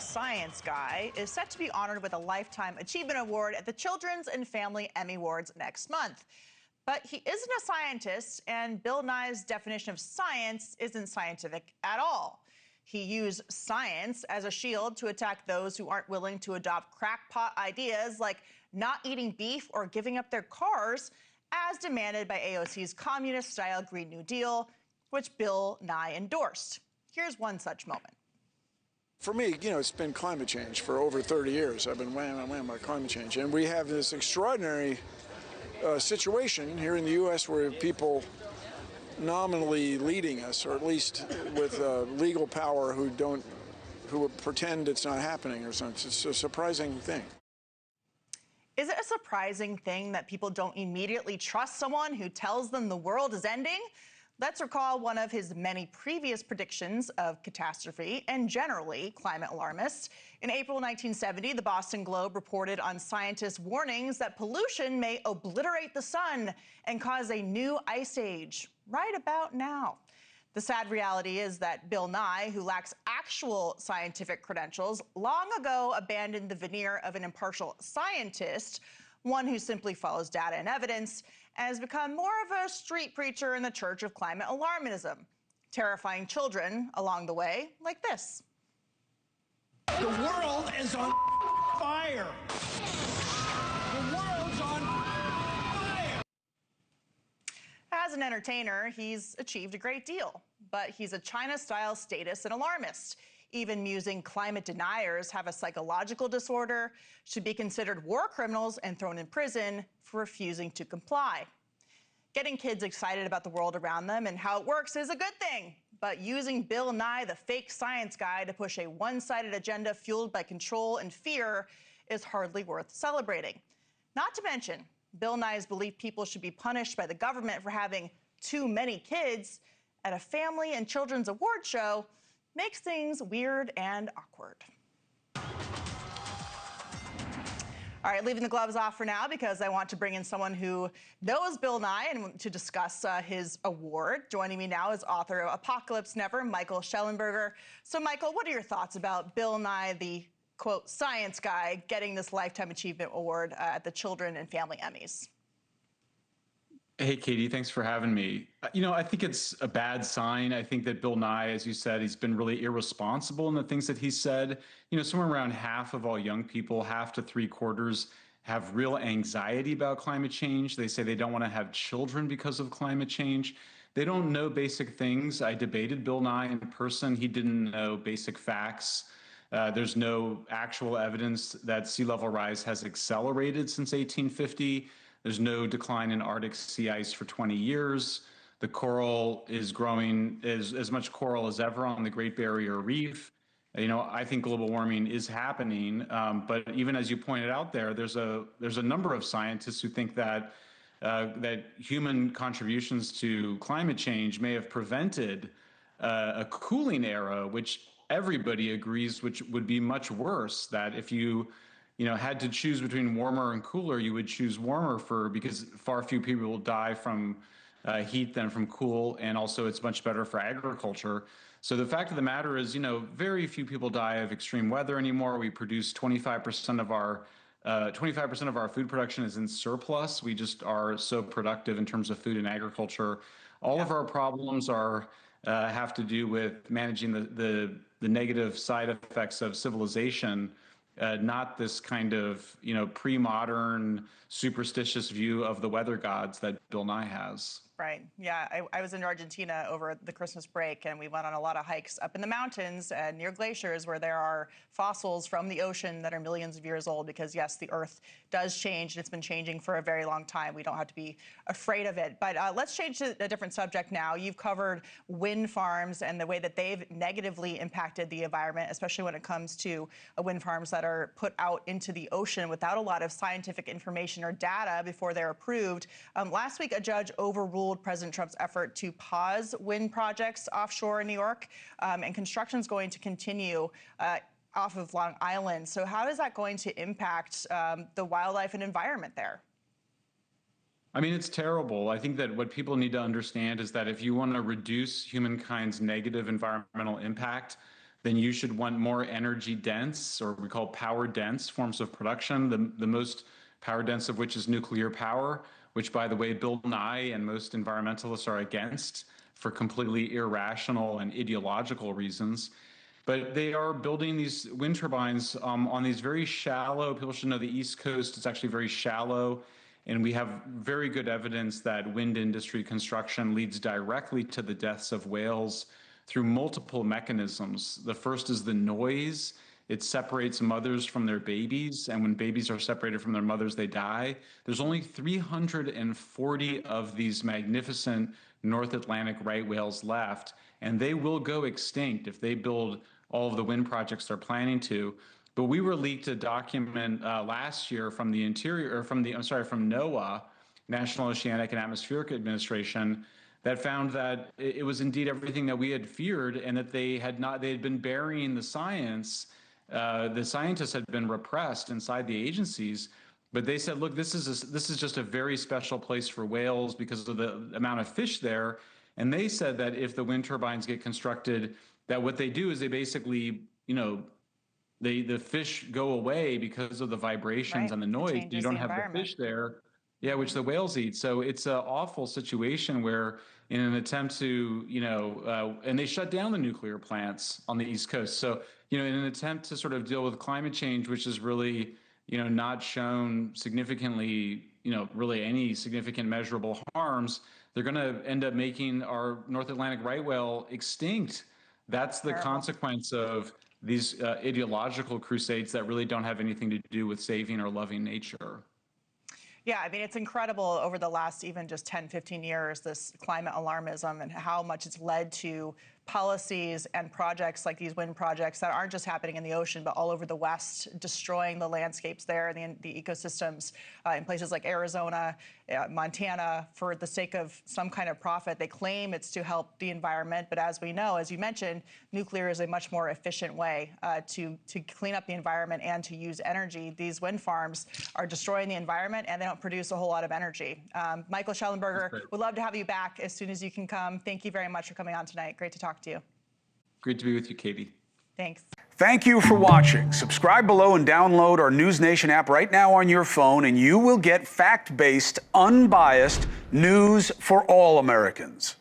science guy, is set to be honored with a Lifetime Achievement Award at the Children's and Family Emmy Awards next month. But he isn't a scientist, and Bill Nye's definition of science isn't scientific at all. He used science as a shield to attack those who aren't willing to adopt crackpot ideas like not eating beef or giving up their cars, as demanded by AOC's communist-style Green New Deal, which Bill Nye endorsed. Here's one such moment. For me, it's been climate change for over 30 years. I've been wham about climate change. And we have this extraordinary situation here in the U.S. where people nominally leading us, or at least with legal power, who pretend it's not happening or something. It's a surprising thing. Is it a surprising thing that people don't immediately trust someone who tells them the world is ending? Let's recall one of his many previous predictions of catastrophe and generally climate alarmists. In April 1970, the Boston Globe reported on scientists' warnings that pollution may obliterate the sun and cause a new ice age right about now. The sad reality is that Bill Nye, who lacks actual scientific credentials, long ago abandoned the veneer of an impartial scientist, one who simply follows data and evidence, and has become more of a street preacher in the church of climate alarmism, terrifying children along the way like this. The world is on fire. The world's on fire. As an entertainer, he's achieved a great deal, but he's a China-style statist and alarmist. Even musing climate deniers have a psychological disorder, should be considered war criminals and thrown in prison for refusing to comply. Getting kids excited about the world around them and how it works is a good thing, but using Bill Nye, the fake science guy, to push a one-sided agenda fueled by control and fear is hardly worth celebrating. Not to mention, Bill Nye's belief people should be punished by the government for having too many kids at a family and children's award show makes things weird and awkward. All right, leaving the gloves off for now because I want to bring in someone who knows Bill Nye and to discuss his award. Joining me now is author of Apocalypse Never, Michael Shellenberger. So, Michael, what are your thoughts about Bill Nye, the, quote, science guy, getting this Lifetime Achievement Award at the Children and Family Emmys? Hey, Katie, thanks for having me. I think it's a bad sign. I think that Bill Nye, as you said, he's been really irresponsible in the things that he said. Somewhere around half of all young people, half to 3/4, have real anxiety about climate change. They say they don't want to have children because of climate change. They don't know basic things. I debated Bill Nye in person. He didn't know basic facts. There's no actual evidence that sea level rise has accelerated since 1850. There's no decline in Arctic sea ice for 20 years. The coral is growing as much coral as ever on the Great Barrier Reef. I think global warming is happening, but even as you pointed out there's a number of scientists who think that human contributions to climate change may have prevented a cooling era, which everybody agrees which would be much worse. That if you had to choose between warmer and cooler, you would choose warmer because far few people will die from heat than from cool, and also it's much better for agriculture. So the fact of the matter is, very few people die of extreme weather anymore. We produce 25% of our food production is in surplus. We just are so productive in terms of food and agriculture. All of our problems have to do with managing the negative side effects of civilization. Not this kind of, pre-modern, superstitious view of the weather gods that Bill Nye has. Right. Yeah, I was in Argentina over the Christmas break, and we went on a lot of hikes up in the mountains and near glaciers where there are fossils from the ocean that are millions of years old because, yes, the Earth does change, and it's been changing for a very long time. We don't have to be afraid of it. But let's change to a different subject now. You've covered wind farms and the way that they've negatively impacted the environment, especially when it comes to wind farms that are put out into the ocean without a lot of scientific information or data before they're approved. Last week, a judge overruled President Trump's effort to pause wind projects offshore in New York, and construction is going to continue off of Long Island. So how is that going to impact the wildlife and environment there? I mean, it's terrible. I think that what people need to understand is that if you want to reduce humankind's negative environmental impact, then you should want more energy dense, or we call power dense forms of production. The most power dense of which is nuclear power, which, by the way, Bill Nye and most environmentalists are against for completely irrational and ideological reasons. But they are building these wind turbines on these very shallow, people should know the East Coast is actually very shallow. And we have very good evidence that wind industry construction leads directly to the deaths of whales through multiple mechanisms. The first is the noise. It separates mothers from their babies, and when babies are separated from their mothers, they die. There's only 340 of these magnificent North Atlantic right whales left, and they will go extinct if they build all of the wind projects they're planning to. But we were leaked a document last year from the from NOAA, National Oceanic and Atmospheric Administration, that found that it was indeed everything that we had feared, and that they had been burying the science. The scientists had been repressed inside the agencies, but they said, look, this is just a very special place for whales because of the amount of fish there. And they said that if the wind turbines get constructed, that what they do is they basically, the fish go away because of the vibrations and the noise. You don't have the fish there, which the whales eat. So it's an awful situation where, in an attempt to, and they shut down the nuclear plants on the East Coast. So, in an attempt to sort of deal with climate change, which is really, not shown significantly, really any significant measurable harms, they're going to end up making our North Atlantic right whale extinct. That's the consequence of these ideological crusades that really don't have anything to do with saving or loving nature. Yeah, I mean, it's incredible over the last even just 10, 15 years, this climate alarmism and how much it's led to policies and projects like these wind projects that aren't just happening in the ocean, but all over the West, destroying the landscapes there and the ecosystems in places like Arizona, Montana, for the sake of some kind of profit. They claim it's to help the environment, but as we know, as you mentioned, nuclear is a much more efficient way to clean up the environment and to use energy. These wind farms are destroying the environment, and they don't produce a whole lot of energy. Michael Shellenberger, would love to have you back as soon as you can come. Thank you very much for coming on tonight. Great to talk to you. Great to be with you, Katie. Thanks. Thank you for watching. Subscribe below and download our NewsNation app right now on your phone, and you will get fact-based, unbiased news for all Americans.